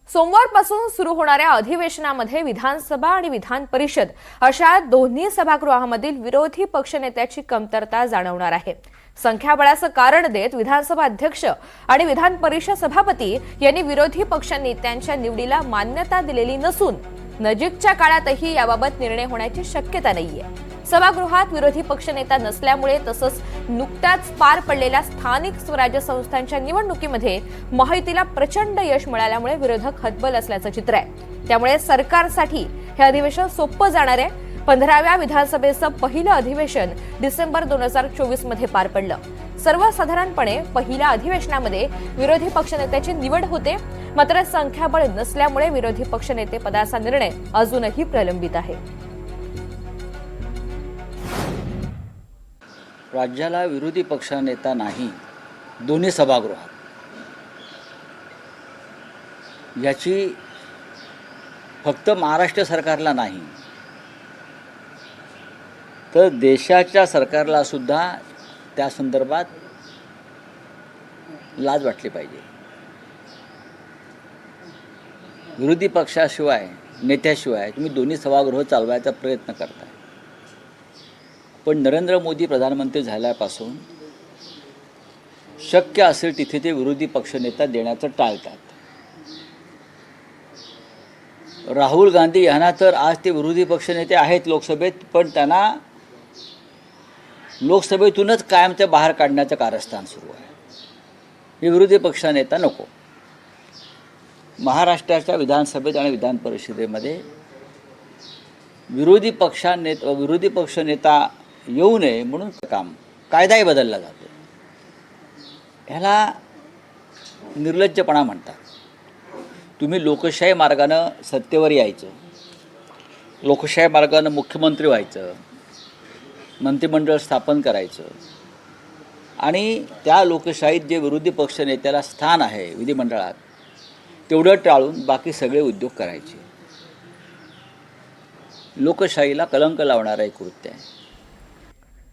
सोमवारपासून सुरू होणाऱ्या अधिवेशनामध्ये विधानसभा आणि विधान परिषद अशा दोन्ही सभागृहामधील विरोधी पक्षनेत्याची कमतरता जाणवणार आहे। संख्याबळाचं कारण देत विधानसभा अध्यक्ष आणि विधान परिषद सभापती यांनी विरोधी पक्षनेत्यांच्या निवडीला मान्यता दिलेली नसून नजीकच्या काळातही याबाबत निर्णय होण्याची शक्यता नाहीये। सभागृहात विरोधी पक्षनेता नसल्यामुळे तसंच नुकत्याच पार पडलेल्या स्थानिक स्वराज्य संस्थांच्या निवडणुकीमध्ये महायुतीला प्रचंड यश मिळाल्यामुळे विरोधक हतबल असल्याचं चित्र आहे। त्यामुळे सरकारसाठी हे अधिवेशन सोपं जाणार आहे। 15व्या विधानसभेचं पहिलं अधिवेशन डिसेंबर 2024 मध्ये पार पडलं। सर्वसाधारणपणे पहिल्या अधिवेशनामध्ये विरोधी पक्षनेत्याची निवड होते, मात्र संख्याबळ नसल्यामुळे विरोधी पक्षनेते पदाचा निर्णय अजूनही प्रलंबित आहे। राज्याला विरोधी पक्षनेता नाही दोन्ही सभागृहात, याची फक्त महाराष्ट्र सरकारला नाही तर देशाच्या सरकारला सुद्धा त्या संदर्भात लाज वाटली पाहिजे। विरोधी पक्षाशिवाय नेत्याशिवाय तुम्ही दोन्ही सभागृह चालवायचा प्रयत्न करताय, पण नरेंद्र मोदी प्रधानमंत्री झाल्यापासून शक्य असेल तिथे ते विरोधी पक्षनेता देण्याचं टाळतात। राहुल गांधी यांना तर आज ते विरोधी पक्षनेते आहेत लोकसभेत, पण त्यांना लोकसभेतूनच कायमच्या बाहेर काढण्याचं कारस्थान सुरू आहे। हे विरोधी पक्षनेता नको। महाराष्ट्राच्या विधानसभेत आणि विधान परिषदेमध्ये विरोधी पक्षनेता येऊ नये म्हणून काम कायदाही बदलला जातो। ह्याला निर्लज्जपणा म्हणतात। तुम्ही लोकशाही मार्गानं सत्तेवर यायचं, लोकशाही मार्गानं मुख्यमंत्री व्हायचं, मंत्रिमंडळ स्थापन करायचं आणि त्या लोकशाहीत जे विरोधी पक्षनेत्याला स्थान आहे विधिमंडळात तेवढं टाळून बाकी सगळे उद्योग करायचे। लोकशाहीला कलंक लावणारं एक कृत्य आहे।